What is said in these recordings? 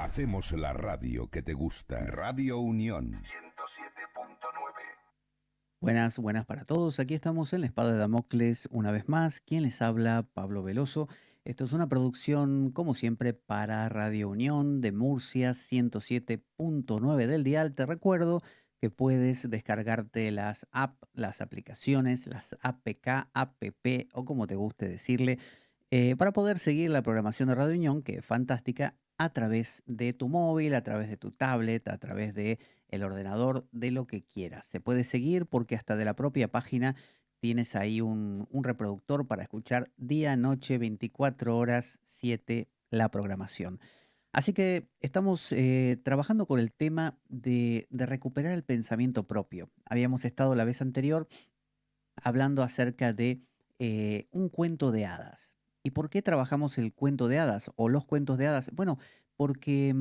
Hacemos la radio que te gusta. Radio Unión 107.9. Buenas para todos. Aquí estamos en la Espada de Damocles una vez más. ¿Quién les habla? Pablo Veloso. Esto es una producción, como siempre, para Radio Unión de Murcia 107.9 del dial. Te recuerdo que puedes descargarte las aplicaciones, las APK, APP o como te guste decirle, para poder seguir la programación de Radio Unión, que es fantástica, a través de tu móvil, a través de tu tablet, a través de el ordenador, de lo que quieras. Se puede seguir porque hasta de la propia página tienes ahí un reproductor para escuchar día, noche, 24 horas, 7 la programación. Así que estamos trabajando con el tema de recuperar el pensamiento propio. Habíamos estado la vez anterior hablando acerca de un cuento de hadas. ¿Y por qué trabajamos el cuento de hadas o los cuentos de hadas? Bueno, porque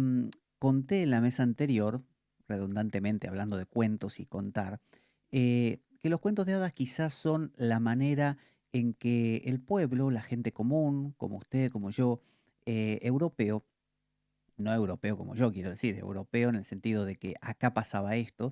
conté en la mesa anterior, redundantemente hablando de cuentos y contar, que los cuentos de hadas quizás son la manera en que el pueblo, la gente común, como usted, como yo, europeo, no europeo como yo, quiero decir, europeo en el sentido de que acá pasaba esto,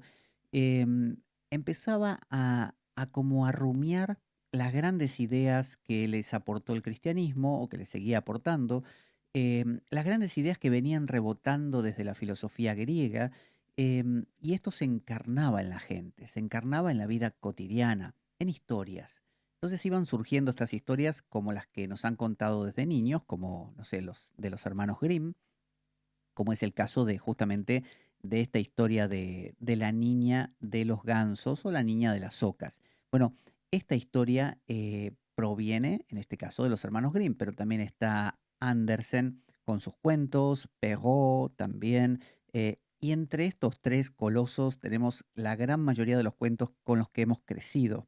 empezaba a como a rumiar las grandes ideas que les aportó el cristianismo o que les seguía aportando, las grandes ideas que venían rebotando desde la filosofía griega, y esto se encarnaba en la gente, se encarnaba en la vida cotidiana, en historias. Entonces iban surgiendo estas historias como las que nos han contado desde niños, como, no sé, los de los hermanos Grimm, como es el caso de justamente de esta historia de la niña de los gansos o la niña de las ocas. Bueno, esta historia proviene, en este caso, de los hermanos Grimm, pero también está Andersen con sus cuentos, Perrault también, y entre estos tres colosos tenemos la gran mayoría de los cuentos con los que hemos crecido.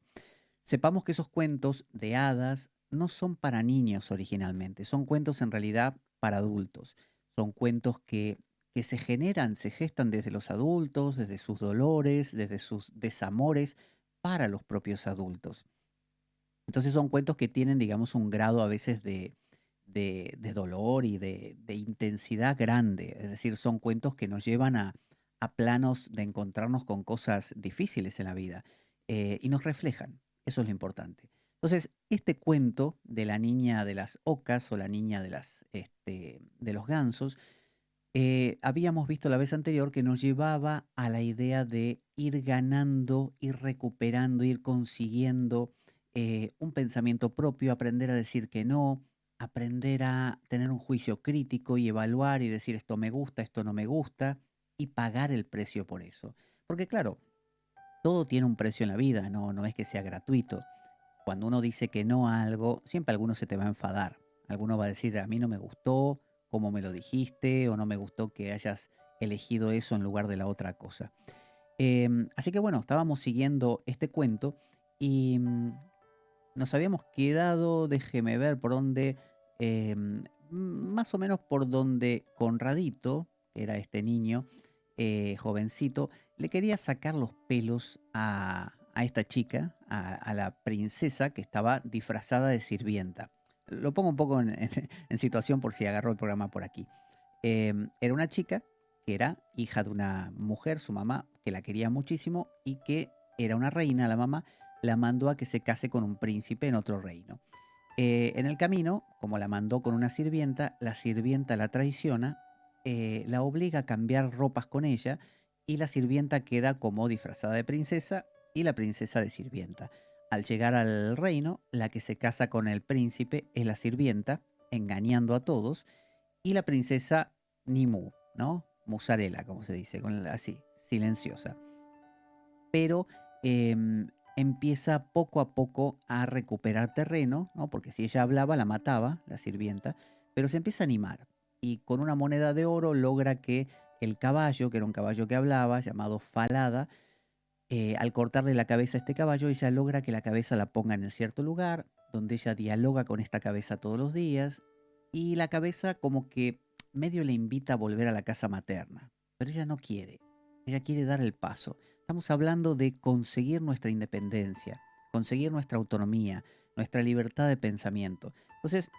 Sepamos que esos cuentos de hadas no son para niños originalmente, son cuentos en realidad para adultos. Son cuentos que se generan, se gestan desde los adultos, desde sus dolores, desde sus desamores para los propios adultos. Entonces son cuentos que tienen, digamos, un grado a veces de dolor y de intensidad grande. Es decir, son cuentos que nos llevan a planos de encontrarnos con cosas difíciles en la vida, y nos reflejan. Eso es lo importante. Entonces, este cuento de la niña de las ocas o la niña de los gansos, habíamos visto la vez anterior que nos llevaba a la idea de ir ganando, ir recuperando, ir consiguiendo un pensamiento propio, aprender a decir que no, aprender a tener un juicio crítico y evaluar y decir esto me gusta, esto no me gusta, y pagar el precio por eso. Porque claro, todo tiene un precio en la vida, no es que sea gratuito. Cuando uno dice que no a algo, siempre alguno se te va a enfadar. Alguno va a decir, a mí no me gustó cómo me lo dijiste o no me gustó que hayas elegido eso en lugar de la otra cosa. Así que bueno, estábamos siguiendo este cuento y nos habíamos quedado, déjeme ver por dónde, más o menos por donde Conradito, que era este niño, jovencito, le quería sacar los pelos a esta chica, a la princesa que estaba disfrazada de sirvienta. Lo pongo un poco en situación por si agarró el programa por aquí. Era una chica que era hija de una mujer, su mamá, que la quería muchísimo y que era una reina, la mamá, la mandó a que se case con un príncipe en otro reino. En el camino, como la mandó con una sirvienta, la sirvienta la traiciona, la obliga a cambiar ropas con ella y la sirvienta queda como disfrazada de princesa y la princesa de sirvienta. Al llegar al reino, la que se casa con el príncipe es la sirvienta, engañando a todos, y la princesa Nimue, ¿no? Musarela, como se dice, así, silenciosa. Pero empieza poco a poco a recuperar terreno, ¿no? Porque si ella hablaba, la mataba, la sirvienta, pero se empieza a animar y con una moneda de oro logra que el caballo, que era un caballo que hablaba, llamado Falada, al cortarle la cabeza a este caballo, ella logra que la cabeza la pongan en cierto lugar, donde ella dialoga con esta cabeza todos los días, y la cabeza como que medio le invita a volver a la casa materna, pero ella quiere dar el paso. Estamos hablando de conseguir nuestra independencia, conseguir nuestra autonomía, nuestra libertad de pensamiento. Entonces,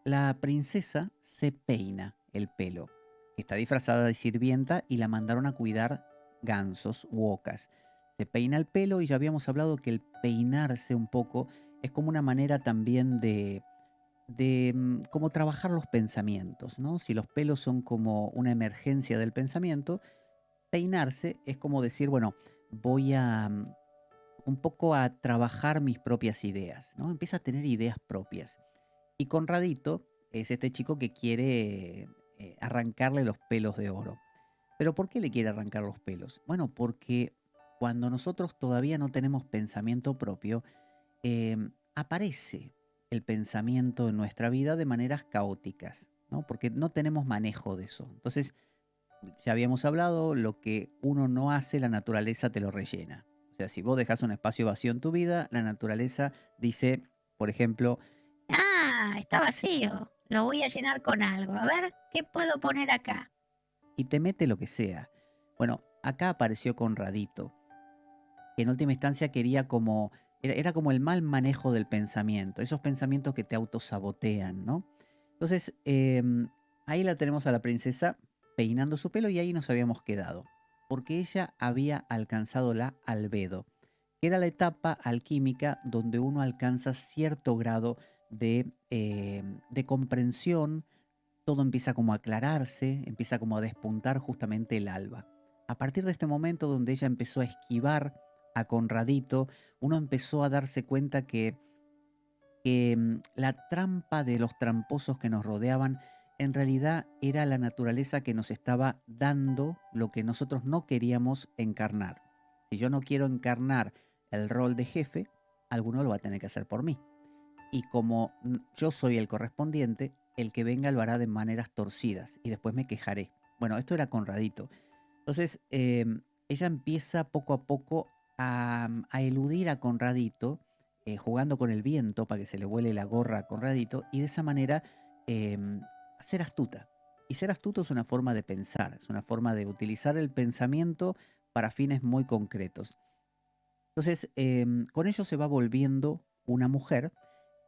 la princesa se peina el pelo, que está disfrazada de sirvienta y la mandaron a cuidar gansos u ocas. Se peina el pelo y ya habíamos hablado que el peinarse un poco es como una manera también de como trabajar los pensamientos, ¿no? Si los pelos son como una emergencia del pensamiento, peinarse es como decir, bueno, voy un poco a trabajar mis propias ideas, ¿no? Empieza a tener ideas propias. Y Conradito es este chico que quiere arrancarle los pelos de oro. ¿Pero por qué le quiere arrancar los pelos? Bueno, porque cuando nosotros todavía no tenemos pensamiento propio, eh, aparece el pensamiento en nuestra vida de maneras caóticas, ¿no? Porque no tenemos manejo de eso. Entonces, ya habíamos hablado, lo que uno no hace, la naturaleza te lo rellena. O sea, si vos dejas un espacio vacío en tu vida, la naturaleza dice, por ejemplo, Ah, está vacío. Lo voy a llenar con algo. A ver, ¿qué puedo poner acá? y te mete lo que sea. Bueno, acá apareció Conradito, que en última instancia quería como, era como el mal manejo del pensamiento, esos pensamientos que te autosabotean, ¿no? Entonces, ahí la tenemos a la princesa peinando su pelo y ahí nos habíamos quedado, porque ella había alcanzado la albedo, que era la etapa alquímica donde uno alcanza cierto grado de comprensión, todo empieza como a aclararse, empieza como a despuntar justamente el alba. A partir de este momento donde ella empezó a esquivar a Conradito, uno empezó a darse cuenta que la trampa de los tramposos que nos rodeaban en realidad era la naturaleza que nos estaba dando lo que nosotros no queríamos encarnar. Si yo no quiero encarnar el rol de jefe, alguno lo va a tener que hacer por mí. Y como yo soy el correspondiente, el que venga lo hará de maneras torcidas y después me quejaré. Bueno, esto era Conradito. Entonces, ella empieza poco a poco a eludir a Conradito, jugando con el viento para que se le vuele la gorra a Conradito y de esa manera eh, ser astuta. Y ser astuto es una forma de pensar, es una forma de utilizar el pensamiento para fines muy concretos. Entonces, con ello se va volviendo una mujer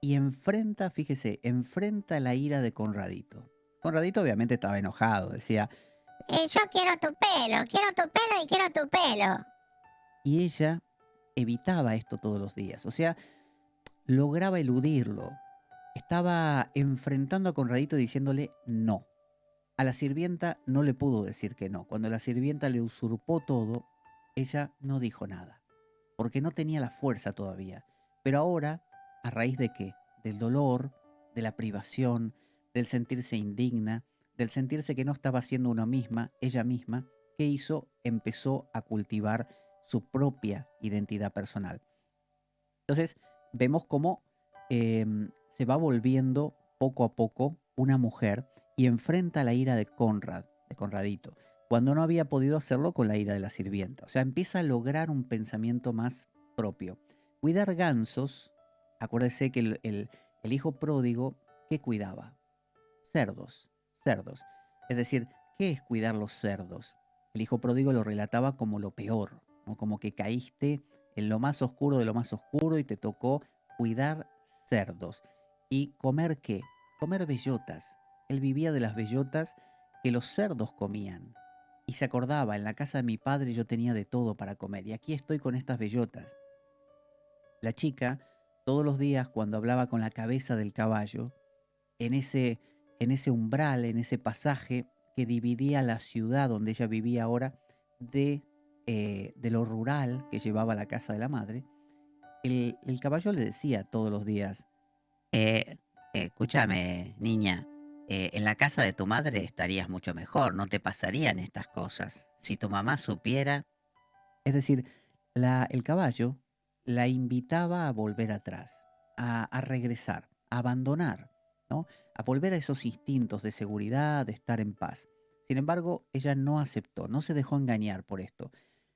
y enfrenta, fíjese, enfrenta la ira de Conradito. Conradito obviamente estaba enojado, decía, Yo quiero tu pelo y quiero tu pelo. y ella evitaba esto todos los días, o sea, lograba eludirlo. Estaba enfrentando a Conradito diciéndole no. A la sirvienta no le pudo decir que no. Cuando la sirvienta le usurpó todo, ella no dijo nada, porque no tenía la fuerza todavía. Pero ahora, ¿a raíz de qué? Del dolor, de la privación, del sentirse indigna, del sentirse que no estaba siendo una misma, ella misma, ¿qué hizo? Empezó a cultivar su propia identidad personal. Entonces, vemos cómo se va volviendo poco a poco una mujer y enfrenta la ira de Conrad, de Conradito, cuando no había podido hacerlo con la ira de la sirvienta. O sea, empieza a lograr un pensamiento más propio. Cuidar gansos, acuérdese que el hijo pródigo, ¿qué cuidaba? Cerdos, cerdos. Es decir, ¿qué es cuidar los cerdos? El hijo pródigo lo relataba como lo peor, ¿no? Como que caíste en lo más oscuro de lo más oscuro y te tocó cuidar cerdos. ¿Y comer qué? Comer bellotas. Él vivía de las bellotas que los cerdos comían. Y se acordaba, en la casa de mi padre yo tenía de todo para comer y aquí estoy con estas bellotas. La chica, todos los días cuando hablaba con la cabeza del caballo, en ese, en ese umbral, en ese pasaje que dividía la ciudad donde ella vivía ahora de lo rural que llevaba a la casa de la madre, el caballo le decía todos los días, escúchame, niña, en la casa de tu madre estarías mucho mejor, no te pasarían estas cosas. Si tu mamá supiera... Es decir, el caballo la invitaba a volver atrás, a regresar, a abandonar, ¿no? A volver a esos instintos de seguridad, de estar en paz. Sin embargo, ella no aceptó, no se dejó engañar por esto.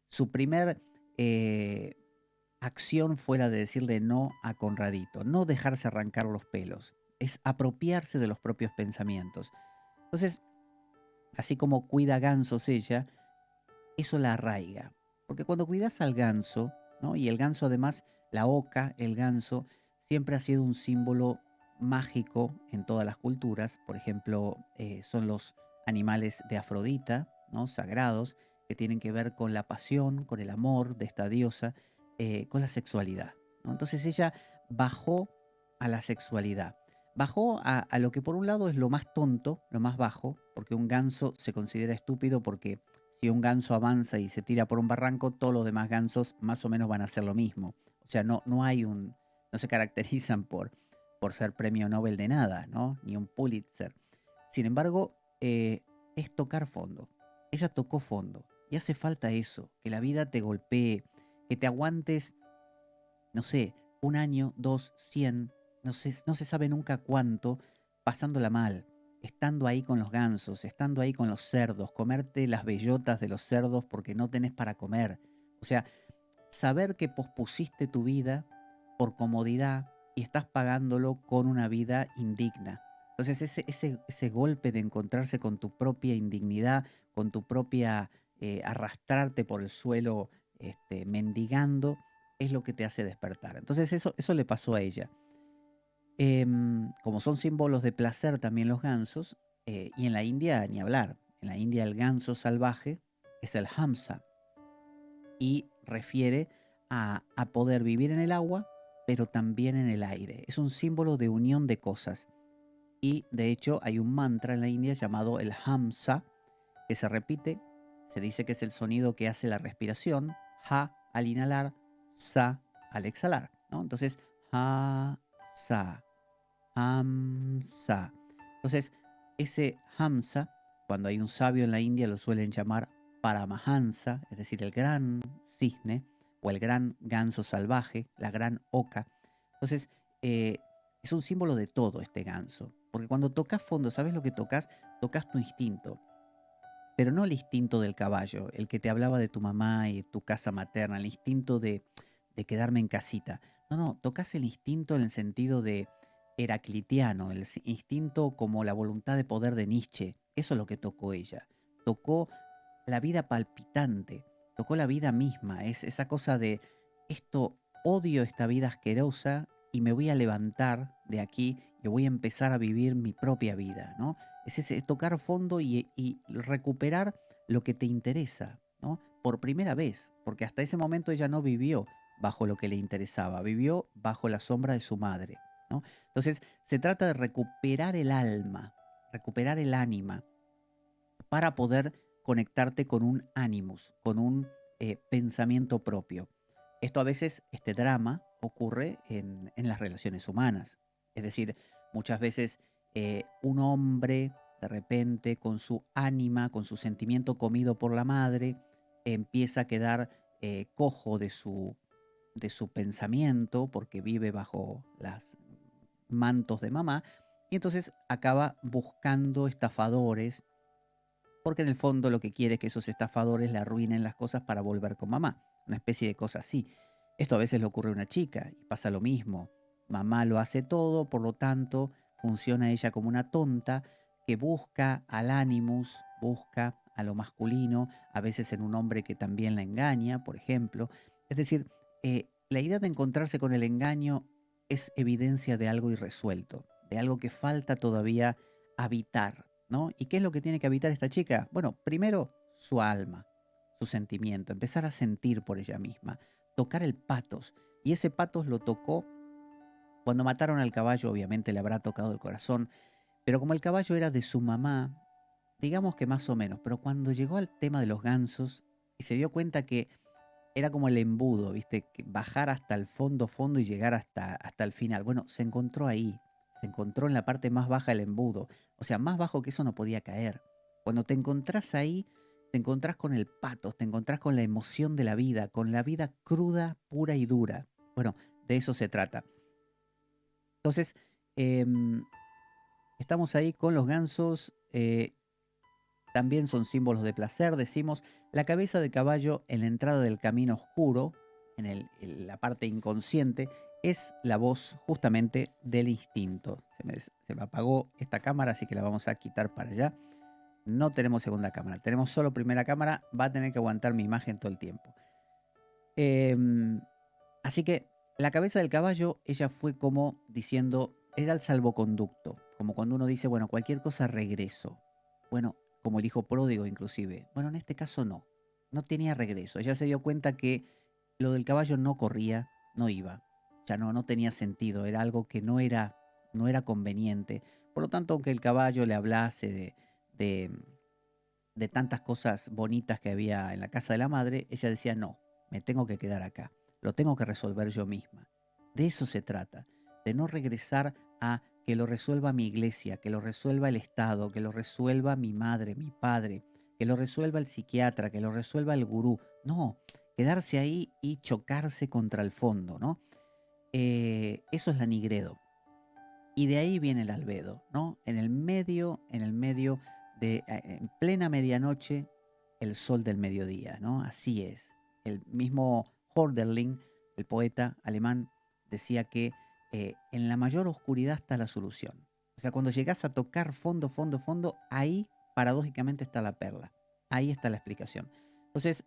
Su primer eh, acción fue la de decirle no a Conradito, no dejarse arrancar los pelos, es apropiarse de los propios pensamientos. Entonces, así como cuida gansos ella, eso la arraiga. Porque cuando cuidas al ganso, ¿no? Y el ganso además, la oca, el ganso, siempre ha sido un símbolo mágico en todas las culturas. Por ejemplo, son los animales de Afrodita, ¿no? Sagrados, que tienen que ver con la pasión, con el amor de esta diosa, con la sexualidad, ¿no? Entonces ella bajó a la sexualidad. Bajó a lo que por un lado es lo más tonto, lo más bajo, porque un ganso se considera estúpido porque si un ganso avanza y se tira por un barranco, todos los demás gansos más o menos van a hacer lo mismo. O sea, no se caracterizan por ser premio Nobel de nada, ¿no? Ni un Pulitzer. Sin embargo, es tocar fondo. Ella tocó fondo. Y hace falta eso, que la vida te golpee, que te aguantes, no sé, un año, dos, 100, no se sabe nunca cuánto, pasándola mal, estando ahí con los gansos, estando ahí con los cerdos, comerte las bellotas de los cerdos porque no tenés para comer. O sea, saber que pospusiste tu vida por comodidad y estás pagándolo con una vida indigna. Entonces ese golpe de encontrarse con tu propia indignidad, con tu propia arrastrarte por el suelo mendigando, es lo que te hace despertar. Entonces eso le pasó a ella. Como son símbolos de placer también los gansos, y en la India ni hablar. En la India el ganso salvaje es el hamsa y refiere a poder vivir en el agua, pero también en el aire. Es un símbolo de unión de cosas. Y de hecho hay un mantra en la India llamado el hamsa, que se repite, se dice que es el sonido que hace la respiración, ha al inhalar, sa al exhalar, ¿no? Entonces, ha, sa, hamsa. Entonces, ese hamsa, cuando hay un sabio en la India, lo suelen llamar Paramahansa, es decir, el gran cisne o el gran ganso salvaje, la gran oca. Entonces, es un símbolo de todo este ganso. Porque cuando tocas fondo, ¿sabes lo que tocas? Tocas tu instinto. Pero no el instinto del caballo, el que te hablaba de tu mamá y tu casa materna, el instinto de quedarme en casita. No, tocas el instinto en el sentido de heraclitiano, el instinto como la voluntad de poder de Nietzsche. Eso es lo que tocó ella. Tocó la vida palpitante, tocó la vida misma. Es esa cosa de esto, odio esta vida asquerosa y me voy a levantar de aquí y voy a empezar a vivir mi propia vida, ¿no? Es ese tocar fondo y recuperar lo que te interesa, ¿no? Por primera vez, porque hasta ese momento ella no vivió bajo lo que le interesaba, vivió bajo la sombra de su madre, ¿no? Entonces se trata de recuperar el alma, recuperar el ánima para poder conectarte con un animus, con un pensamiento propio. Esto a veces, este drama, ocurre en las relaciones humanas. Es decir, muchas veces un hombre, de repente, con su ánima, con su sentimiento comido por la madre, empieza a quedar cojo de su pensamiento, porque vive bajo los mantos de mamá, y entonces acaba buscando estafadores porque en el fondo lo que quiere es que esos estafadores le arruinen las cosas para volver con mamá. Una especie de cosa así. Esto a veces le ocurre a una chica y pasa lo mismo. Mamá lo hace todo, por lo tanto, funciona ella como una tonta que busca al animus, busca a lo masculino, a veces en un hombre que también la engaña, por ejemplo. Es decir, la idea de encontrarse con el engaño es evidencia de algo irresuelto, de algo que falta todavía habitar, ¿no? ¿Y qué es lo que tiene que habitar esta chica? Bueno, primero su alma, su sentimiento, empezar a sentir por ella misma, tocar el patos. Y ese patos lo tocó cuando mataron al caballo, obviamente le habrá tocado el corazón, pero como el caballo era de su mamá, digamos que más o menos, pero cuando llegó al tema de los gansos y se dio cuenta que era como el embudo, ¿viste? Que bajar hasta el fondo, fondo y llegar hasta el final. Bueno, se encontró ahí, se encontró en la parte más baja del embudo. O sea, más bajo que eso no podía caer. Cuando te encontrás ahí, te encontrás con el patos, te encontrás con la emoción de la vida, con la vida cruda, pura y dura. Bueno, de eso se trata. Entonces, em, estamos ahí con los gansos. También son símbolos de placer, decimos, la cabeza de caballo en la entrada del camino oscuro, en la parte inconsciente, es la voz justamente del instinto. Se me apagó esta cámara, así que la vamos a quitar para allá. No tenemos segunda cámara, tenemos solo primera cámara, va a tener que aguantar mi imagen todo el tiempo. Así que la cabeza del caballo, ella fue como diciendo, era el salvoconducto, como cuando uno dice, bueno, cualquier cosa regreso. Bueno, como el hijo pródigo inclusive. Bueno, en este caso no tenía regreso. Ella se dio cuenta que lo del caballo no corría, no iba, ya no tenía sentido, era algo que no era conveniente. Por lo tanto, aunque el caballo le hablase de, de tantas cosas bonitas que había en la casa de la madre, ella decía, no, me tengo que quedar acá, lo tengo que resolver yo misma. De eso se trata, de no regresar a que lo resuelva mi iglesia, que lo resuelva el Estado, que lo resuelva mi madre, mi padre, que lo resuelva el psiquiatra, que lo resuelva el gurú. No, quedarse ahí y chocarse contra el fondo, ¿no? Eso es la Nigredo. Y de ahí viene el albedo, ¿no? En el medio de, en plena medianoche, el sol del mediodía, ¿no? Así es. El mismo Hölderlin, el poeta alemán, decía que en la mayor oscuridad está la solución. O sea, cuando llegas a tocar fondo, fondo, fondo, ahí paradójicamente está la perla. Ahí está la explicación. Entonces,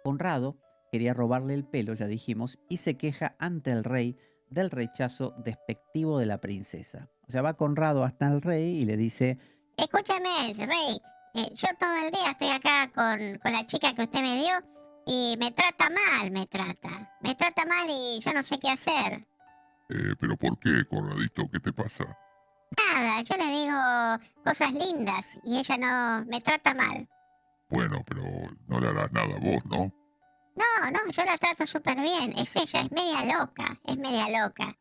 Conrado quería robarle el pelo, ya dijimos, y se queja ante el rey del rechazo despectivo de la princesa. O sea, va Conrado hasta el rey y le dice, Escúchame, rey. Yo todo el día estoy acá con la chica que usted me dio y me trata mal, me trata. Me trata mal y yo no sé qué hacer. ¿Pero por qué, Conradito? ¿Qué te pasa? Nada, yo le digo cosas lindas y ella no me trata mal. Bueno, pero no le harás nada a vos, ¿no? No, no, yo la trato súper bien. Es ella, es media loca, es media loca.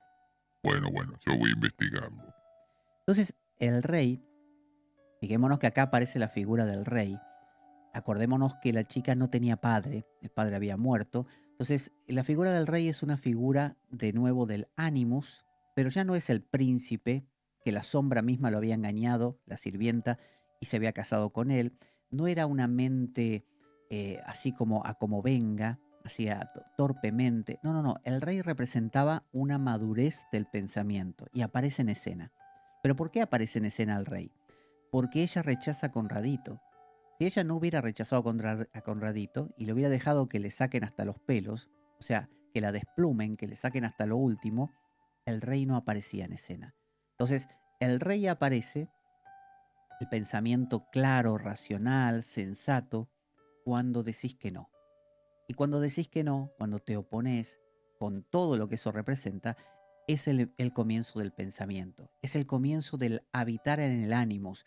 Bueno, yo voy a investigarlo. entonces el rey, fijémonos que acá aparece la figura del rey, acordémonos que la chica no tenía padre, el padre había muerto, entonces la figura del rey es una figura de nuevo del Animus, pero ya no es el príncipe, que la sombra misma lo había engañado, la sirvienta, y se había casado con él, no era una mente así como a como venga, así torpemente, no, el rey representaba una madurez del pensamiento y aparece en escena. ¿Pero por qué aparece en escena el rey? Porque ella rechaza a Conradito. Si ella no hubiera rechazado a Conradito y le hubiera dejado que le saquen hasta los pelos, o sea, que la desplumen, que le saquen hasta lo último, el rey no aparecía en escena. Entonces, el rey aparece, el pensamiento claro, racional, sensato, cuando decís que no. Y cuando decís que no, cuando te opones con todo lo que eso representa, es el comienzo del pensamiento, es el comienzo del habitar en el ánimos,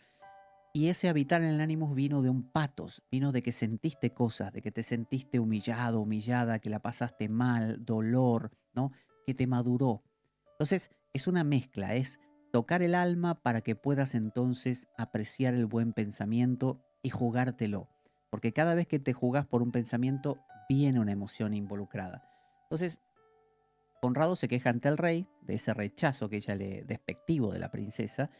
y ese habitar en el ánimo vino de un patos, vino de que sentiste cosas, de que te sentiste humillado, humillada, que la pasaste mal, dolor, ¿no? Que te maduró. Entonces, es una mezcla, es tocar el alma para que puedas entonces apreciar el buen pensamiento y jugártelo. Porque cada vez que te jugás por un pensamiento, viene una emoción involucrada. Entonces, Conrado se queja ante el rey de ese rechazo que ella le despectivo de la princesa,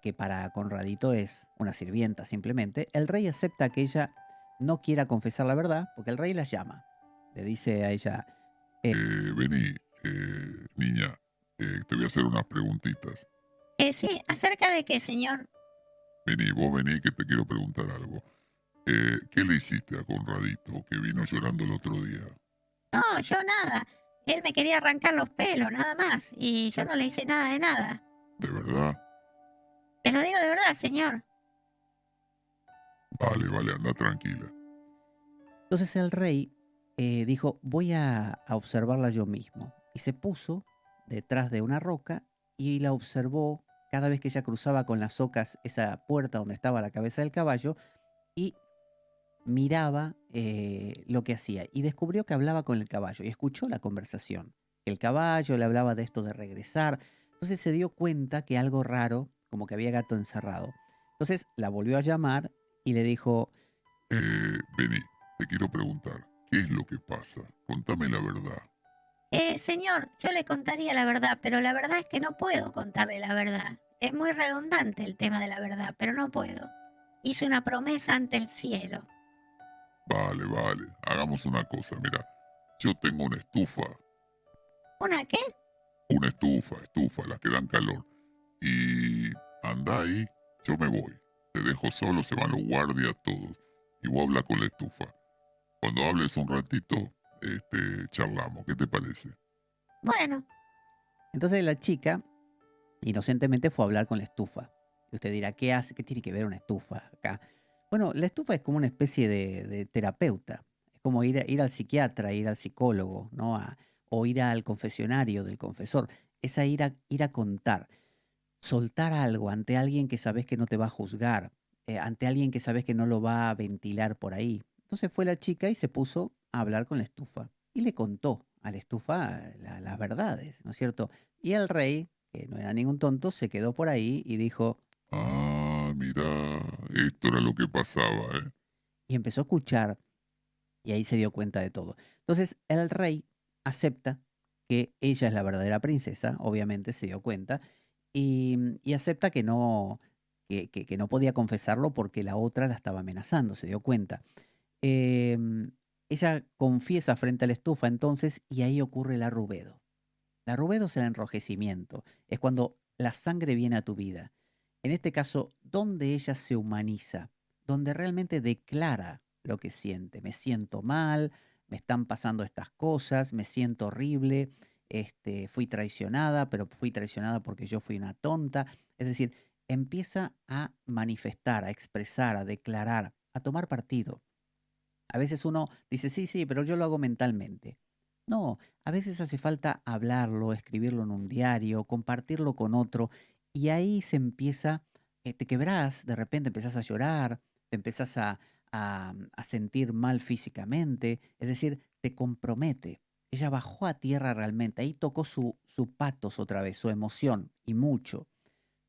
que para Conradito es una sirvienta simplemente. El rey acepta que ella no quiera confesar la verdad, porque el rey la llama. Le dice a ella, Vení, niña, te voy a hacer unas preguntitas. Sí, ¿acerca de qué, señor? Vení, que te quiero preguntar algo. ¿Qué le hiciste a Conradito que vino llorando el otro día? No, yo nada. Él me quería arrancar los pelos, nada más. Y yo no le hice nada de nada. ¿De verdad? Te lo digo de verdad, señor. Vale, anda tranquila. entonces el rey dijo, voy a observarla yo mismo. Y se puso detrás de una roca y la observó cada vez que ella cruzaba con las ocas esa puerta donde estaba la cabeza del caballo y miraba lo que hacía y descubrió que hablaba con el caballo y escuchó la conversación. El caballo le hablaba de esto de regresar. Entonces se dio cuenta que algo raro, como que había gato encerrado. Entonces la volvió a llamar y le dijo, Vení, te quiero preguntar, ¿qué es lo que pasa? Contame la verdad. Señor, yo le contaría la verdad, pero la verdad es que no puedo contarle la verdad. Es muy redundante el tema de la verdad, pero no puedo. Hice una promesa ante el cielo. Vale, hagamos una cosa, mira, yo tengo una estufa, ¿Una qué? las que dan calor, y anda ahí, yo me voy, te dejo solo, se van los guardias todos, y vos habla con la estufa. Cuando hables un ratito, charlamos, ¿qué te parece? Bueno, Entonces la chica inocentemente fue a hablar con la estufa. Y usted dirá, ¿qué hace? ¿Qué tiene que ver una estufa acá? Bueno, la estufa es como una especie de terapeuta. Es como ir al psiquiatra, ir al psicólogo, ¿no? O ir al confesionario del confesor. Es a ir a contar. Soltar algo ante alguien que sabes que no te va a juzgar, ante alguien que sabes que no lo va a ventilar por ahí. Entonces fue la chica y se puso a hablar con la estufa y le contó a la estufa las verdades, ¿no es cierto? Y el rey, que no era ningún tonto, se quedó por ahí y dijo, Ah, mira, esto era lo que pasaba, ¿eh? y empezó a escuchar y ahí se dio cuenta de todo. Entonces el rey acepta que ella es la verdadera princesa, obviamente se dio cuenta, y acepta que no, que no podía confesarlo porque la otra la estaba amenazando, se dio cuenta. Em, Ella confiesa frente a la estufa entonces y ahí ocurre la rubedo. La rubedo es el enrojecimiento, es cuando la sangre viene a tu vida. En este caso, donde ella se humaniza, donde realmente declara lo que siente. Me siento mal, me están pasando estas cosas, me siento horrible, fui traicionada, pero fui traicionada porque yo fui una tonta. Es decir, empieza a manifestar, a expresar, a declarar, a tomar partido. A veces uno dice, sí, sí, pero yo lo hago mentalmente. No, a veces hace falta hablarlo, escribirlo en un diario, compartirlo con otro, y ahí se empieza, te quebrás, de repente empezás a llorar, te empezás a sentir mal físicamente, es decir, te compromete. Ella bajó a tierra realmente, ahí tocó su patos otra vez, su emoción, y mucho.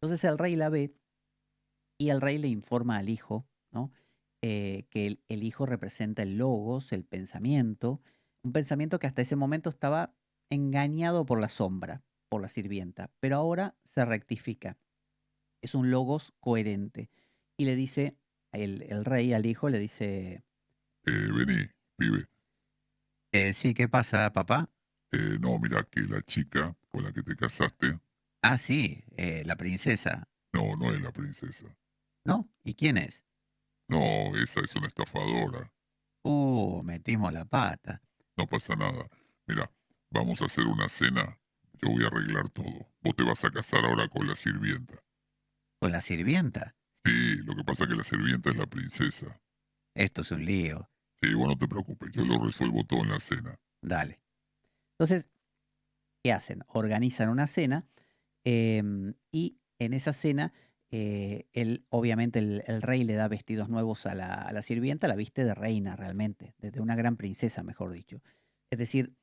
Entonces el rey la ve y el rey le informa al hijo, ¿no? Que el hijo representa el logos, el pensamiento, un pensamiento que hasta ese momento estaba engañado por la sombra, por la sirvienta, pero ahora se rectifica. Es un logos coherente. Y le dice, el rey al hijo le dice, Vení, pibe. sí, ¿qué pasa, papá? No, mira que la chica con la que te casaste, Ah, sí, la princesa. no, no es la princesa. ¿No? ¿Y quién es? No, esa es una estafadora. Metimos la pata. No pasa nada. Mira, vamos a hacer una cena. Yo voy a arreglar todo. Vos te vas a casar ahora con la sirvienta. ¿Con la sirvienta? Sí, lo que pasa es que la sirvienta es la princesa. Esto es un lío. Sí, vos no te preocupes, yo lo resuelvo todo en la cena. Dale. Entonces, ¿qué hacen? Organizan una cena y en esa cena, obviamente el rey le da vestidos nuevos a la sirvienta, la viste de reina realmente, de una gran princesa, mejor dicho. Es decir,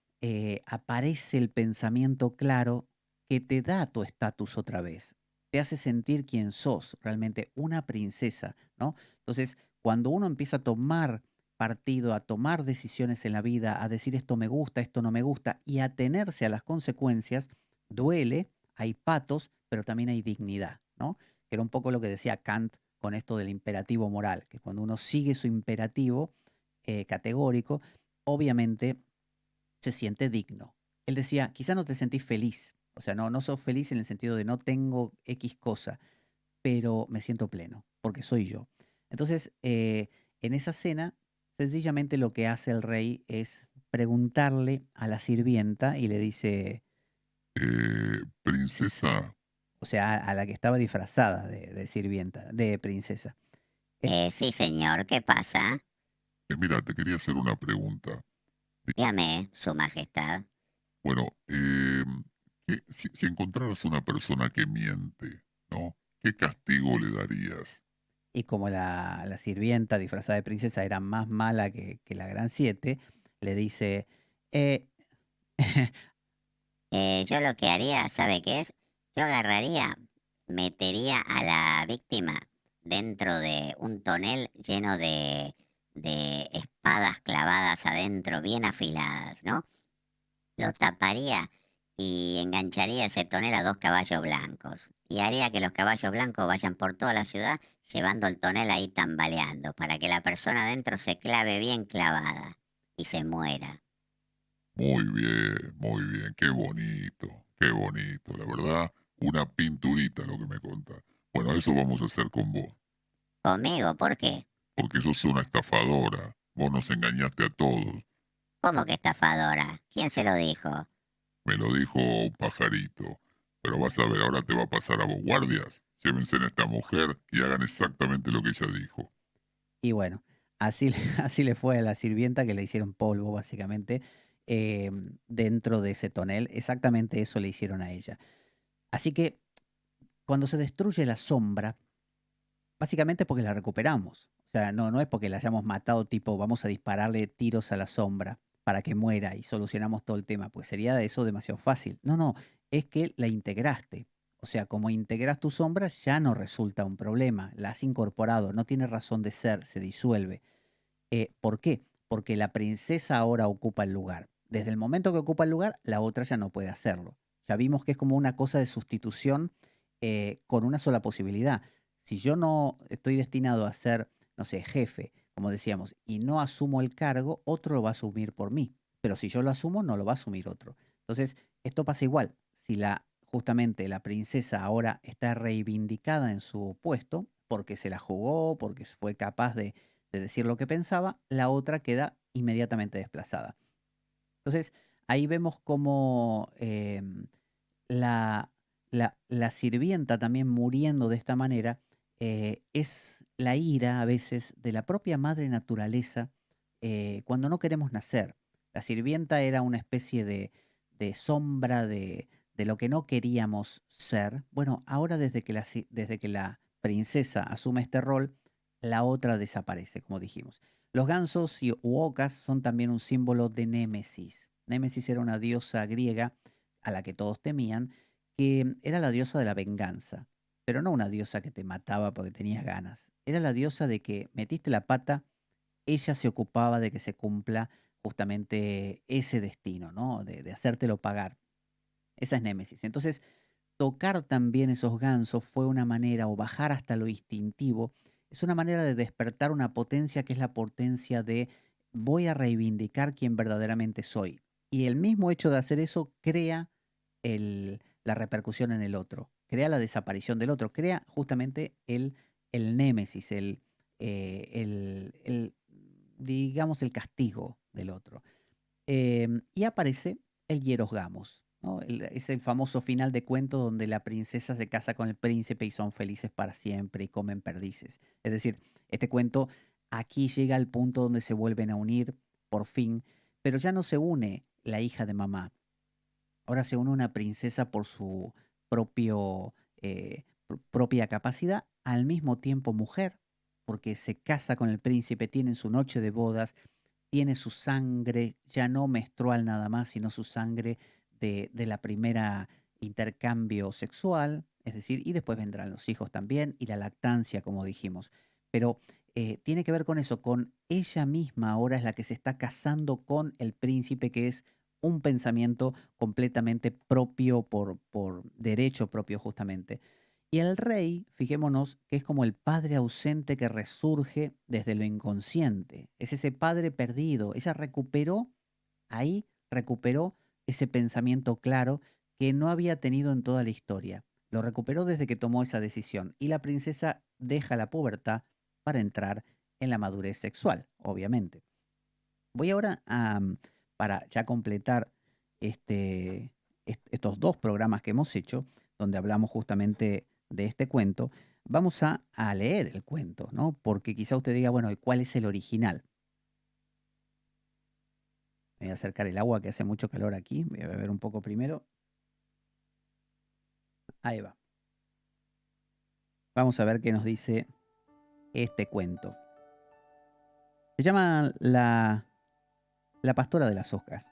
aparece el pensamiento claro que te da tu estatus otra vez, te hace sentir quién sos, realmente una princesa, ¿no? Entonces, cuando uno empieza a tomar partido, a tomar decisiones en la vida, a decir esto me gusta, esto no me gusta, y a atenerse a las consecuencias, duele, hay patos, pero también hay dignidad, ¿no? Que era un poco lo que decía Kant con esto del imperativo moral, que cuando uno sigue su imperativo categórico, obviamente se siente digno. Él decía, quizá no te sentís feliz, o sea, no sos feliz en el sentido de no tengo X cosa, pero me siento pleno, porque soy yo. Entonces, en esa cena, sencillamente lo que hace el rey es preguntarle a la sirvienta y le dice, Princesa, o sea, a la que estaba disfrazada de sirvienta, de princesa. Sí, señor, ¿qué pasa? mira, te quería hacer una pregunta. Dígame, Su Majestad. Bueno, si encontraras una persona que miente, ¿no? ¿Qué castigo le darías? Y como la sirvienta disfrazada de princesa era más mala que la Gran Siete, le dice, eh, Yo lo que haría, ¿sabe qué es? Yo agarraría, metería a la víctima dentro de un tonel lleno de espadas clavadas adentro, bien afiladas, ¿no? Lo taparía y engancharía ese tonel a dos caballos blancos. Y haría que los caballos blancos vayan por toda la ciudad llevando el tonel ahí tambaleando, para que la persona adentro se clave bien clavada y se muera. Muy bien, qué bonito, la verdad, una pinturita lo que me contás. Bueno, eso vamos a hacer con vos, ¿Conmigo? ¿Por qué? porque sos una estafadora, vos nos engañaste a todos. ¿Cómo que estafadora? ¿Quién se lo dijo? Me lo dijo un pajarito. Pero vas a ver, ahora te va a pasar a vos, guardias. Llévense a esta mujer y hagan exactamente lo que ella dijo. Y bueno, así, así le fue a la sirvienta que le hicieron polvo, básicamente, dentro de ese tonel. Exactamente eso le hicieron a ella. Así que cuando se destruye la sombra, básicamente es porque la recuperamos. O sea, no es porque la hayamos matado, tipo, vamos a dispararle tiros a la sombra para que muera y solucionamos todo el tema. Pues sería eso demasiado fácil. No, es que la integraste. O sea, como integras tu sombra, ya no resulta un problema. La has incorporado, no tiene razón de ser, se disuelve. ¿Por qué? Porque la princesa ahora ocupa el lugar. Desde el momento que ocupa el lugar, la otra ya no puede hacerlo. Ya vimos que es como una cosa de sustitución con una sola posibilidad. Si yo no estoy destinado a ser, no sé, jefe, como decíamos, y no asumo el cargo, otro lo va a asumir por mí. Pero si yo lo asumo, no lo va a asumir otro. Entonces, esto pasa igual. Si justamente la princesa ahora está reivindicada en su puesto, porque se la jugó, porque fue capaz de decir lo que pensaba, la otra queda inmediatamente desplazada. Entonces, ahí vemos cómo la, la sirvienta también muriendo de esta manera es la ira a veces de la propia madre naturaleza cuando no queremos nacer. La sirvienta era una especie de sombra de lo que no queríamos ser. Bueno, ahora desde que la princesa asume este rol, la otra desaparece, como dijimos. Los gansos y ocas son también un símbolo de Némesis. Némesis era una diosa griega a la que todos temían, que era la diosa de la venganza, pero no una diosa que te mataba porque tenías ganas. Era la diosa de que metiste la pata, ella se ocupaba de que se cumpla justamente ese destino, ¿no? De hacértelo pagar. Esa es Némesis. Entonces, tocar también esos gansos fue una manera, o bajar hasta lo instintivo, es una manera de despertar una potencia que es la potencia de voy a reivindicar quién verdaderamente soy. Y el mismo hecho de hacer eso crea la repercusión en el otro, crea la desaparición del otro, crea justamente el némesis, digamos, el castigo del otro. Y aparece el hierosgamos, ¿no? Es el famoso final de cuento donde la princesa se casa con el príncipe y son felices para siempre y comen perdices. Es decir, este cuento aquí llega al punto donde se vuelven a unir, por fin, pero ya no se une la hija de mamá. Ahora se une una princesa por su propia capacidad, al mismo tiempo mujer, porque se casa con el príncipe, tienen su noche de bodas, tiene su sangre, ya no menstrual nada más, sino su sangre de la primera intercambio sexual, es decir, y después vendrán los hijos también y la lactancia, como dijimos. Pero tiene que ver con eso, con ella misma ahora es la que se está casando con el príncipe, que es un pensamiento completamente propio por derecho propio justamente. Y el rey, fijémonos, que es como el padre ausente que resurge desde lo inconsciente. Es ese padre perdido. Ella recuperó ese pensamiento claro que no había tenido en toda la historia. Lo recuperó desde que tomó esa decisión. Y la princesa deja la pubertad para entrar en la madurez sexual, obviamente. Voy ahora para ya completar estos dos programas que hemos hecho, donde hablamos justamente de este cuento, vamos a leer el cuento, ¿no? Porque quizá usted diga, bueno, ¿y cuál es el original? Voy a acercar el agua que hace mucho calor aquí, voy a beber un poco primero. Ahí va. Vamos a ver qué nos dice este cuento. Se llama La pastora de las ocas.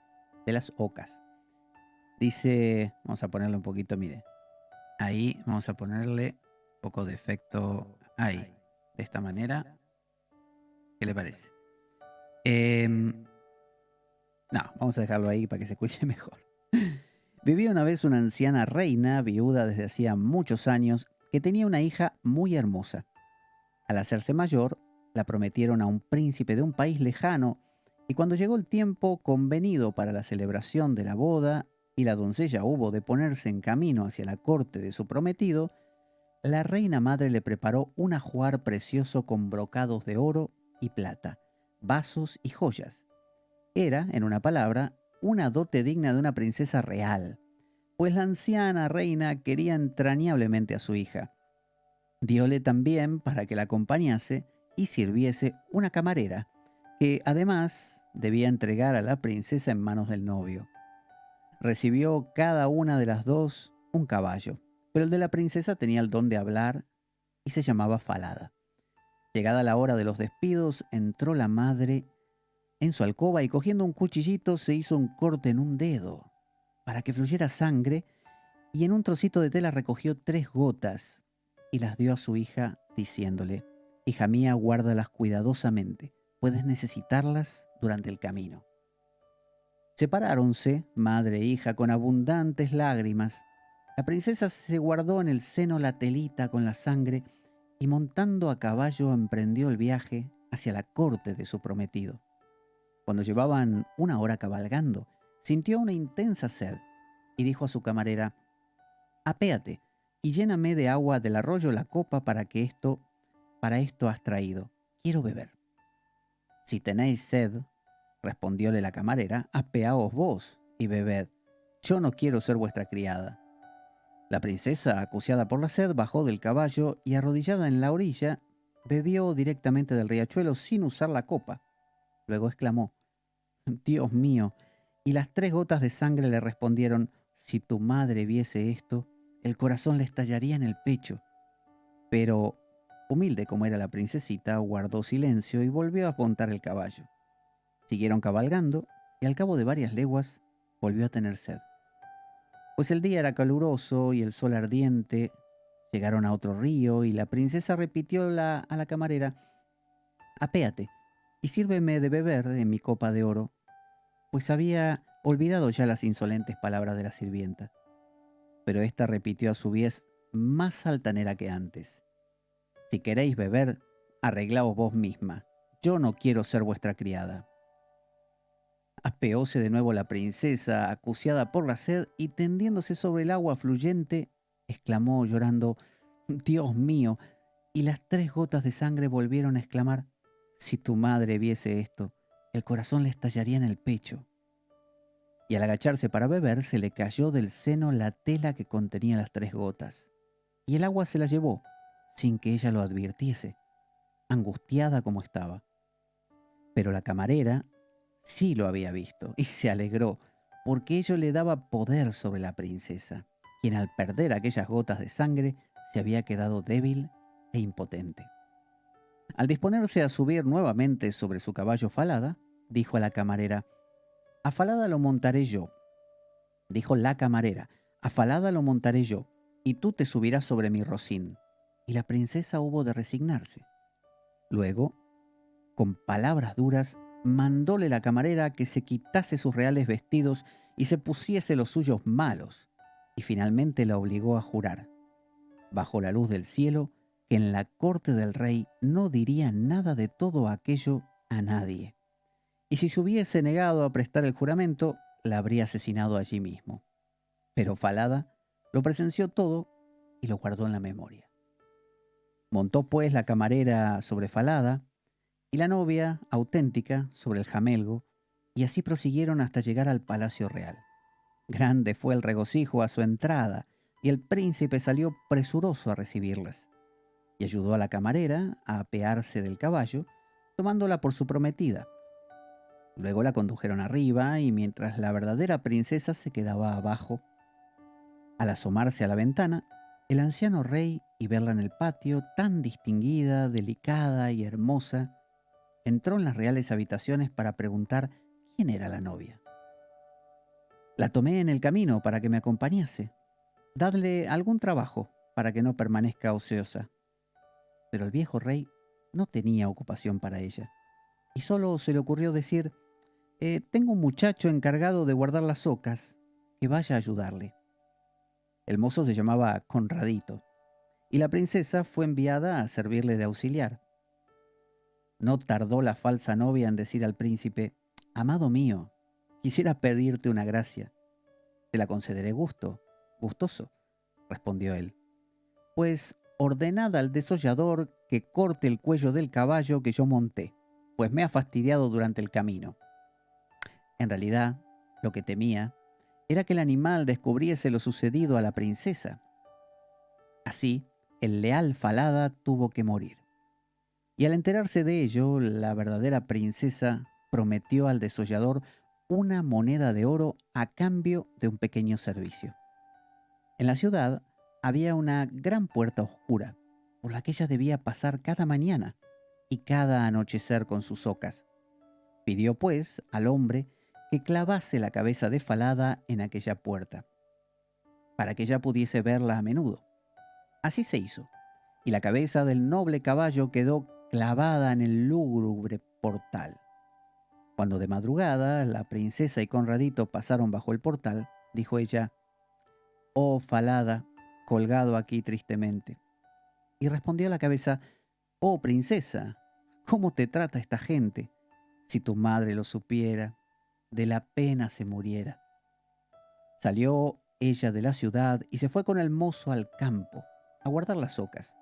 Dice, vamos a ponerle un poquito, mire. Ahí vamos a ponerle un poco de efecto ahí, de esta manera. ¿Qué le parece? No, vamos a dejarlo ahí para que se escuche mejor. Vivía una vez una anciana reina, viuda desde hacía muchos años, que tenía una hija muy hermosa. Al hacerse mayor, la prometieron a un príncipe de un país lejano, y cuando llegó el tiempo convenido para la celebración de la boda y la doncella hubo de ponerse en camino hacia la corte de su prometido, la reina madre le preparó un ajuar precioso con brocados de oro y plata, vasos y joyas. Era, en una palabra, una dote digna de una princesa real, pues la anciana reina quería entrañablemente a su hija. Diole también para que la acompañase y sirviese una camarera, que además debía entregar a la princesa en manos del novio. Recibió cada una de las dos un caballo, pero el de la princesa tenía el don de hablar y se llamaba Falada. Llegada la hora de los despidos, entró la madre en su alcoba y cogiendo un cuchillito se hizo un corte en un dedo para que fluyera sangre y en un trocito de tela recogió 3 gotas y las dio a su hija diciéndole: «Hija mía, guárdalas cuidadosamente, puedes necesitarlas durante el camino». Separáronse, madre e hija, con abundantes lágrimas. La princesa se guardó en el seno la telita con la sangre y montando a caballo emprendió el viaje hacia la corte de su prometido. Cuando llevaban 1 hora cabalgando, sintió una intensa sed y dijo a su camarera: «Apéate y lléname de agua del arroyo la copa para esto has traído. Quiero beber». «Si tenéis sed», respondióle la camarera, «apeaos vos y bebed. Yo no quiero ser vuestra criada». La princesa, acuciada por la sed, bajó del caballo y arrodillada en la orilla, bebió directamente del riachuelo sin usar la copa. Luego exclamó: «Dios mío», y las 3 gotas de sangre le respondieron: «Si tu madre viese esto, el corazón le estallaría en el pecho». Pero, humilde como era la princesita, guardó silencio y volvió a montar el caballo. Siguieron cabalgando y al cabo de varias leguas volvió a tener sed. Pues el día era caluroso y el sol ardiente. Llegaron a otro río y la princesa repitió a la camarera: «Apéate y sírveme de beber en mi copa de oro», pues había olvidado ya las insolentes palabras de la sirvienta. Pero ésta repitió a su vez, más altanera que antes: «Si queréis beber, arreglaos vos misma. Yo no quiero ser vuestra criada». Apeóse de nuevo la princesa, acuciada por la sed, y tendiéndose sobre el agua fluyente, exclamó llorando: «Dios mío», y las 3 gotas de sangre volvieron a exclamar: «Si tu madre viese esto, el corazón le estallaría en el pecho». Y al agacharse para beber, se le cayó del seno la tela que contenía las 3 gotas, y el agua se la llevó, sin que ella lo advirtiese, angustiada como estaba. Pero la camarera sí lo había visto y se alegró, porque ello le daba poder sobre la princesa, quien al perder aquellas gotas de sangre se había quedado débil e impotente. Al disponerse a subir nuevamente sobre su caballo Falada, dijo a la camarera: «A Falada lo montaré yo». Dijo la camarera: «A Falada lo montaré yo, y tú te subirás sobre mi rocín». Y la princesa hubo de resignarse. Luego, con palabras duras, mandóle la camarera que se quitase sus reales vestidos y se pusiese los suyos malos, y finalmente la obligó a jurar, bajo la luz del cielo, que en la corte del rey no diría nada de todo aquello a nadie, y si se hubiese negado a prestar el juramento, la habría asesinado allí mismo. Pero Falada lo presenció todo y lo guardó en la memoria. Montó pues la camarera sobre Falada y la novia auténtica sobre el jamelgo, y así prosiguieron hasta llegar al palacio real. Grande fue el regocijo a su entrada, y el príncipe salió presuroso a recibirlas, y ayudó a la camarera a apearse del caballo, tomándola por su prometida. Luego la condujeron arriba, y mientras la verdadera princesa se quedaba abajo, al asomarse a la ventana, el anciano rey, y verla en el patio, tan distinguida, delicada y hermosa, entró en las reales habitaciones para preguntar quién era la novia. «La tomé en el camino para que me acompañase. Dadle algún trabajo para que no permanezca ociosa». Pero el viejo rey no tenía ocupación para ella, y solo se le ocurrió decir: «Tengo un muchacho encargado de guardar las ocas, que vaya a ayudarle». El mozo se llamaba Conradito, y la princesa fue enviada a servirle de auxiliar. No tardó la falsa novia en decir al príncipe: «Amado mío, quisiera pedirte una gracia». «Te la concederé gustoso», respondió él. «Pues ordenad al desollador que corte el cuello del caballo que yo monté, pues me ha fastidiado durante el camino». En realidad, Lo que temía era que el animal descubriese lo sucedido a la princesa. Así, el leal Falada tuvo que morir. Y al enterarse de ello, la verdadera princesa prometió al desollador una moneda de oro a cambio de un pequeño servicio. En la ciudad había una gran puerta oscura, por la que ella debía pasar cada mañana y cada anochecer con sus ocas. Pidió, pues, al hombre que clavase la cabeza de Falada en aquella puerta, para que ella pudiese verla a menudo. Así se hizo, y la cabeza del noble caballo quedó clavada en el lúgubre portal. Cuando de madrugada la princesa y Conradito pasaron bajo el portal, dijo ella: «Oh Falada, colgado aquí tristemente». Y respondió la cabeza: «Oh princesa, ¿cómo te trata esta gente? Si tu madre lo supiera, de la pena se muriera». Salió ella de la ciudad y se fue con el mozo al campo a guardar las ocas.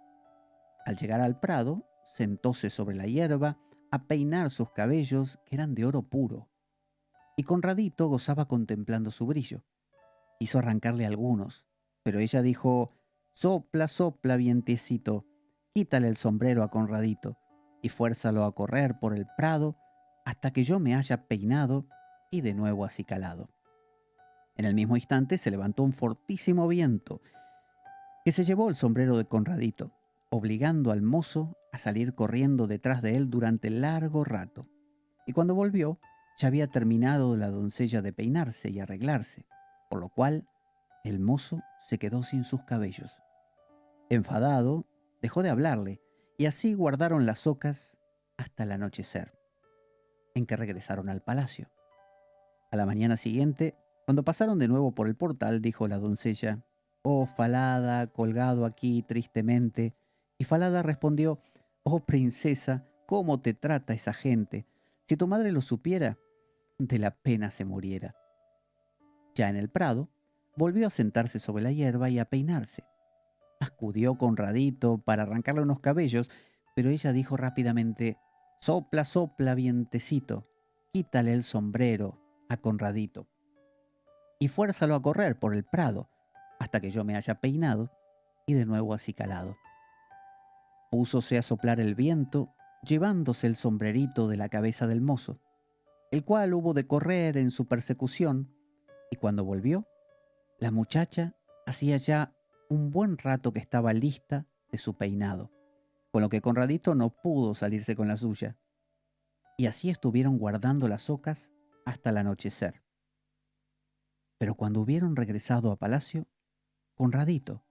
Al llegar al prado, sentóse sobre la hierba a peinar sus cabellos, que eran de oro puro. Y Conradito gozaba contemplando su brillo. Quiso arrancarle algunos, pero ella dijo: «Sopla, sopla, vientecito, quítale el sombrero a Conradito y fuérzalo a correr por el prado hasta que yo me haya peinado y de nuevo acicalado». En el mismo instante se levantó un fortísimo viento que se llevó el sombrero de Conradito, obligando al mozo a salir corriendo detrás de él durante largo rato. Y cuando volvió, ya había terminado la doncella de peinarse y arreglarse, por lo cual el mozo se quedó sin sus cabellos. Enfadado, dejó de hablarle, y así guardaron las ocas hasta el anochecer, en que regresaron al palacio. A la mañana siguiente, cuando pasaron de nuevo por el portal, dijo la doncella: «Oh Falada, colgado aquí tristemente». Y Falada respondió: «Oh princesa, ¿cómo te trata esa gente? Si tu madre lo supiera, de la pena se muriera». Ya en el prado, volvió a sentarse sobre la hierba y a peinarse. Acudió Conradito para arrancarle unos cabellos, pero ella dijo rápidamente: «Sopla, sopla, vientecito, quítale el sombrero a Conradito y fuérzalo a correr por el prado hasta que yo me haya peinado y de nuevo acicalado». Púsose a soplar el viento, llevándose el sombrerito de la cabeza del mozo, el cual hubo de correr en su persecución, y cuando volvió, la muchacha hacía ya un buen rato que estaba lista de su peinado, con lo que Conradito no pudo salirse con la suya. Y así estuvieron guardando las ocas hasta el anochecer. Pero cuando hubieron regresado a palacio, Conradito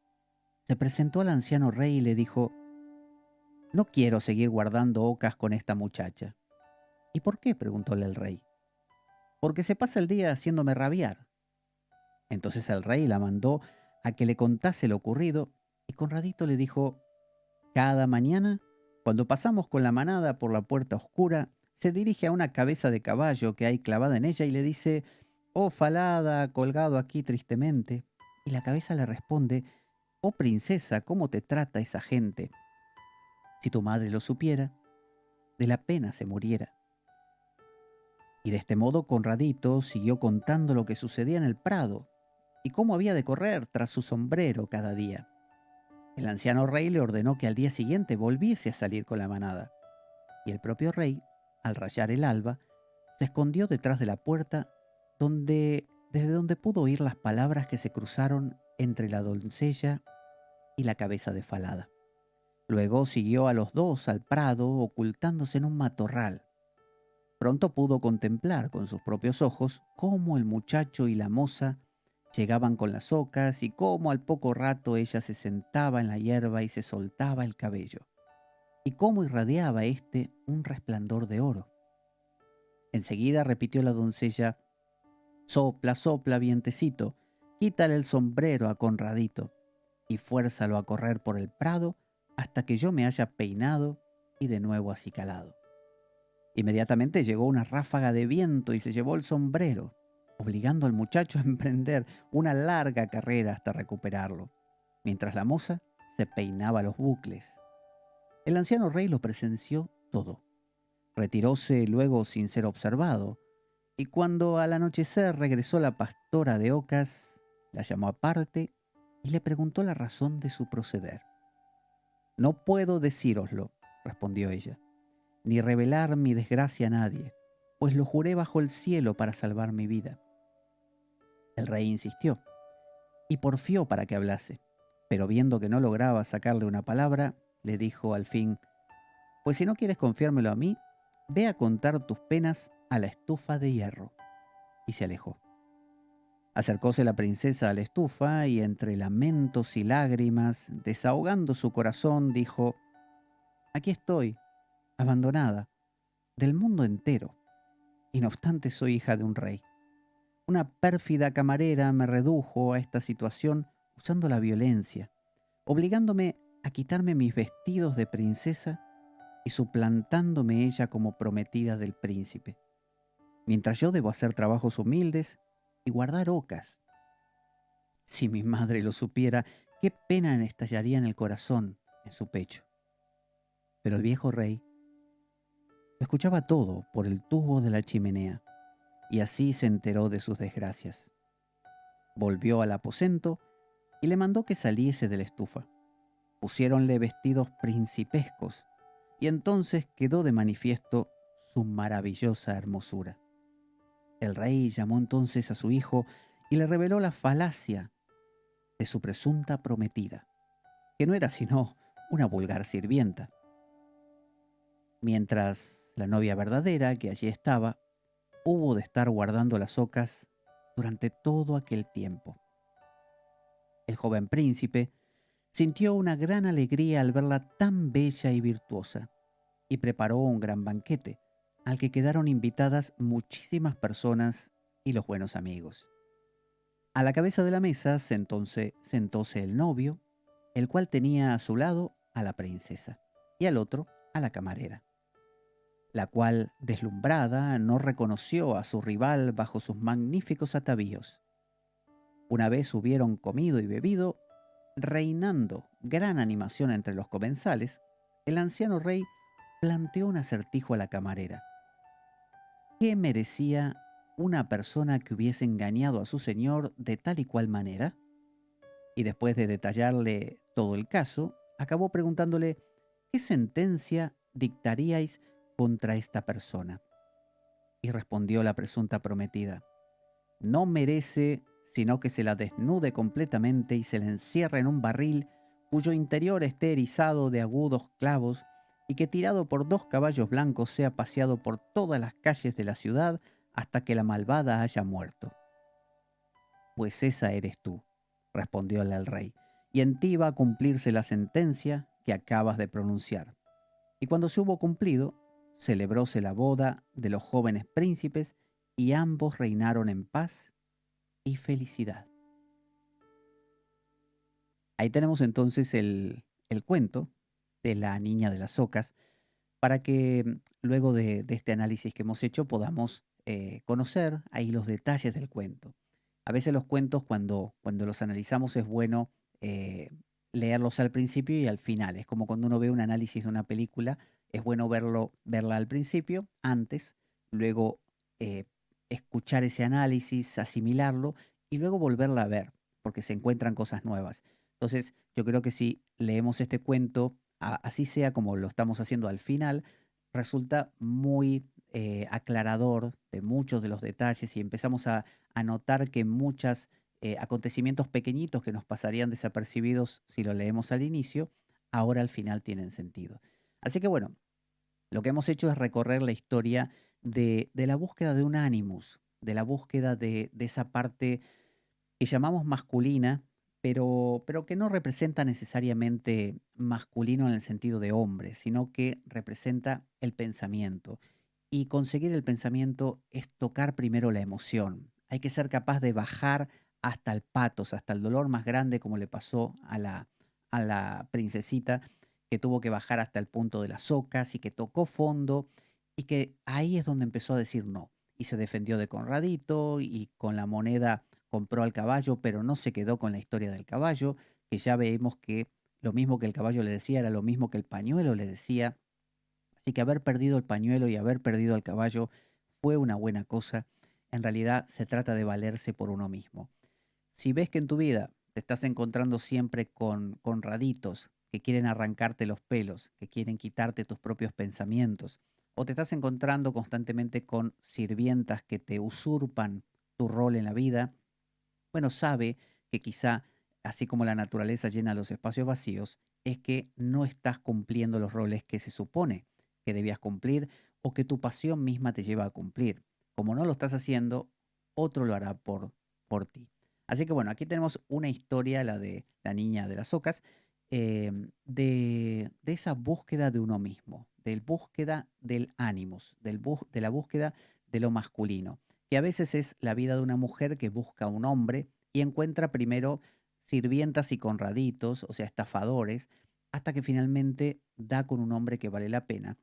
se presentó al anciano rey y le dijo: «No quiero seguir guardando ocas con esta muchacha». «¿Y por qué?», preguntóle el rey. «Porque se pasa el día haciéndome rabiar». Entonces el rey la mandó a que le contase lo ocurrido, y Conradito le dijo: «Cada mañana, cuando pasamos con la manada por la puerta oscura, se dirige a una cabeza de caballo que hay clavada en ella y le dice: «Oh Falada, colgado aquí tristemente». Y la cabeza le responde: «Oh princesa, ¿cómo te trata esa gente? Si tu madre lo supiera, de la pena se muriera». Y de este modo Conradito siguió contando lo que sucedía en el prado y cómo había de correr tras su sombrero cada día. El anciano rey le ordenó que al día siguiente volviese a salir con la manada, y el propio rey, al rayar el alba, se escondió detrás de la puerta desde donde pudo oír las palabras que se cruzaron entre la doncella y la cabeza de Falada. Luego siguió a los dos al prado, ocultándose en un matorral. Pronto pudo contemplar con sus propios ojos cómo el muchacho y la moza llegaban con las ocas y cómo al poco rato ella se sentaba en la hierba y se soltaba el cabello, y cómo irradiaba éste un resplandor de oro. Enseguida repitió la doncella: «Sopla, sopla, vientecito, quítale el sombrero a Conradito y fuérzalo a correr por el prado hasta que yo me haya peinado y de nuevo acicalado». Inmediatamente llegó una ráfaga de viento y se llevó el sombrero, obligando al muchacho a emprender una larga carrera hasta recuperarlo, mientras la moza se peinaba los bucles. El anciano rey lo presenció todo. Retiróse luego sin ser observado, Y cuando al anochecer regresó la pastora de ocas, la llamó aparte y le preguntó la razón de su proceder. No puedo decíroslo, respondió ella, ni revelar mi desgracia a nadie, pues lo juré bajo el cielo para salvar mi vida. El rey insistió y porfió para que hablase, pero viendo que no lograba sacarle una palabra, le dijo al fin: pues si no quieres confiármelo a mí, ve a contar tus penas a la estufa de hierro. Y se alejó. Acercóse la princesa a la estufa y entre lamentos y lágrimas, desahogando su corazón, dijo: aquí estoy, abandonada, del mundo entero, y no obstante soy hija de un rey. Una pérfida camarera me redujo a esta situación usando la violencia, obligándome a quitarme mis vestidos de princesa y suplantándome ella como prometida del príncipe, mientras yo debo hacer trabajos humildes y guardar ocas. Si mi madre lo supiera, qué pena le estallaría en el corazón, en su pecho. Pero el viejo rey lo escuchaba todo por el tubo de la chimenea, y así se enteró de sus desgracias. Volvió al aposento y le mandó que saliese de la estufa. Pusiéronle vestidos principescos, y entonces quedó de manifiesto su maravillosa hermosura. El rey llamó entonces a su hijo y le reveló la falacia de su presunta prometida, que no era sino una vulgar sirvienta. Mientras la novia verdadera, que allí estaba, hubo de estar guardando las ocas durante todo aquel tiempo. El joven príncipe sintió una gran alegría al verla tan bella y virtuosa, y preparó un gran banquete, al que quedaron invitadas muchísimas personas y los buenos amigos. A la cabeza de la mesa sentóse el novio, el cual tenía a su lado a la princesa, y al otro a la camarera, la cual, deslumbrada, no reconoció a su rival bajo sus magníficos atavíos. Una vez hubieron comido y bebido, reinando gran animación entre los comensales, el anciano rey planteó un acertijo a la camarera. ¿Qué merecía una persona que hubiese engañado a su señor de tal y cual manera? Y después de detallarle todo el caso, acabó preguntándole: ¿qué sentencia dictaríais contra esta persona? Y respondió la presunta prometida: no merece sino que se la desnude completamente y se la encierre en un barril cuyo interior esté erizado de agudos clavos, y que tirado por 2 caballos blancos sea paseado por todas las calles de la ciudad hasta que la malvada haya muerto. Pues esa eres tú, respondióle el rey, y en ti va a cumplirse la sentencia que acabas de pronunciar. Y cuando se hubo cumplido, celebróse la boda de los jóvenes príncipes, y ambos reinaron en paz y felicidad. Ahí tenemos entonces el cuento de la niña de las ocas, para que luego de este análisis que hemos hecho podamos conocer ahí los detalles del cuento. A veces los cuentos, cuando los analizamos, es bueno leerlos al principio y al final. Es como cuando uno ve un análisis de una película, es bueno verla al principio, antes, luego escuchar ese análisis, asimilarlo y luego volverla a ver, porque se encuentran cosas nuevas. Entonces, yo creo que si leemos este cuento, así sea como lo estamos haciendo al final, resulta muy aclarador de muchos de los detalles, y empezamos a notar que muchos acontecimientos pequeñitos que nos pasarían desapercibidos si lo leemos al inicio, ahora al final tienen sentido. Así que bueno, lo que hemos hecho es recorrer la historia de la búsqueda de un animus, de la búsqueda de esa parte que llamamos masculina, pero que no representa necesariamente masculino en el sentido de hombre, sino que representa el pensamiento. Y conseguir el pensamiento es tocar primero la emoción. Hay que ser capaz de bajar hasta el patos, hasta el dolor más grande, como le pasó a la princesita, que tuvo que bajar hasta el punto de las ocas y que tocó fondo, y que ahí es donde empezó a decir no. Y se defendió de Conradito y con la moneda compró al caballo, pero no se quedó con la historia del caballo, que ya vemos que lo mismo que el caballo le decía era lo mismo que el pañuelo le decía. Así que haber perdido el pañuelo y haber perdido al caballo fue una buena cosa. en realidad se trata de valerse por uno mismo. Si ves que en tu vida te estás encontrando siempre con raditos que quieren arrancarte los pelos, que quieren quitarte tus propios pensamientos, o te estás encontrando constantemente con sirvientas que te usurpan tu rol en la vida, bueno, sabe que quizá, así como la naturaleza llena los espacios vacíos, es que no estás cumpliendo los roles que se supone que debías cumplir o que tu pasión misma te lleva a cumplir. Como no lo estás haciendo, otro lo hará por ti. Así que bueno, aquí tenemos una historia, la de la niña de las ocas, de esa búsqueda de uno mismo, de búsqueda del ánimos, de la búsqueda de lo masculino, que a veces es la vida de una mujer que busca a un hombre y encuentra primero sirvientas y conraditos, o sea, estafadores, hasta que finalmente da con un hombre que vale la pena.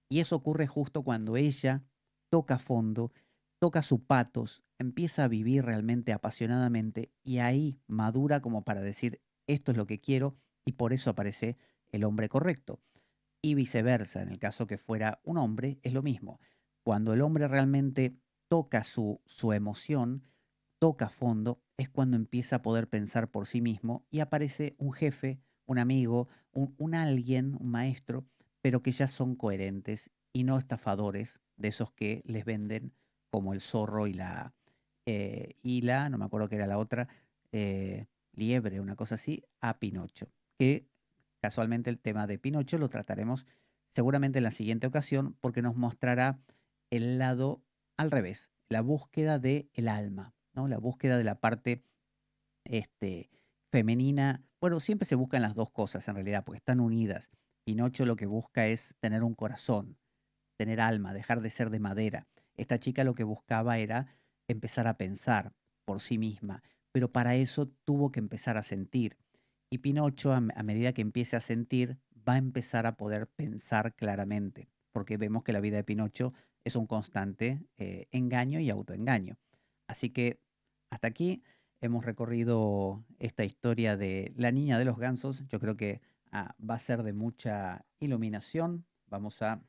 Y eso ocurre justo cuando ella toca fondo, toca su patos, empieza a vivir realmente apasionadamente y ahí madura como para decir, esto es lo que quiero y por eso aparece el hombre correcto. Y viceversa, en el caso que fuera un hombre, es lo mismo. Cuando el hombre realmente toca su emoción, toca fondo, es cuando empieza a poder pensar por sí mismo y aparece un jefe, un amigo, un alguien, un maestro, pero que ya son coherentes y no estafadores de esos que les venden como el zorro y la, no me acuerdo qué era la otra, liebre, una cosa así, a Pinocho. Que casualmente el tema de Pinocho lo trataremos seguramente en la siguiente ocasión porque nos mostrará el lado al revés, la búsqueda del alma, ¿no? La búsqueda de la parte este, femenina. Bueno, siempre se buscan las dos cosas en realidad, porque están unidas. Pinocho lo que busca es tener un corazón, tener alma, dejar de ser de madera. Esta chica lo que buscaba era empezar a pensar por sí misma, pero para eso tuvo que empezar a sentir. Y Pinocho, a medida que empiece a sentir, va a empezar a poder pensar claramente, porque vemos que la vida de Pinocho es un constante engaño y autoengaño. Así que hasta aquí hemos recorrido esta historia de la niña de los gansos. Yo creo que va a ser de mucha iluminación. Vamos a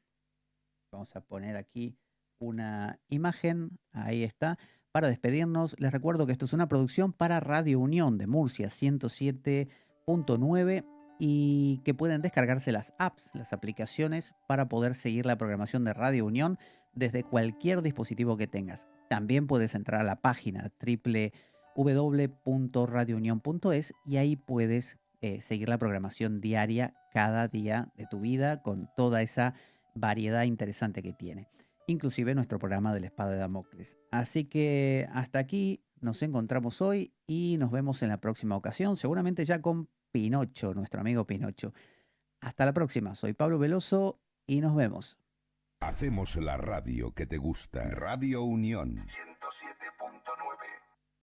poner aquí una imagen, ahí está. Para despedirnos, les recuerdo que esto es una producción para Radio Unión de Murcia 107.9 y que pueden descargarse las apps, las aplicaciones para poder seguir la programación de Radio Unión desde cualquier dispositivo que tengas. También puedes entrar a la página www.radiounión.es y ahí puedes seguir la programación diaria cada día de tu vida con toda esa variedad interesante que tiene, inclusive nuestro programa de la Espada de Damocles. Así que hasta aquí nos encontramos hoy y nos vemos en la próxima ocasión, seguramente ya con Pinocho, nuestro amigo Pinocho. Hasta la próxima, soy Pablo Veloso y nos vemos. Hacemos la radio que te gusta. Radio Unión 107.9.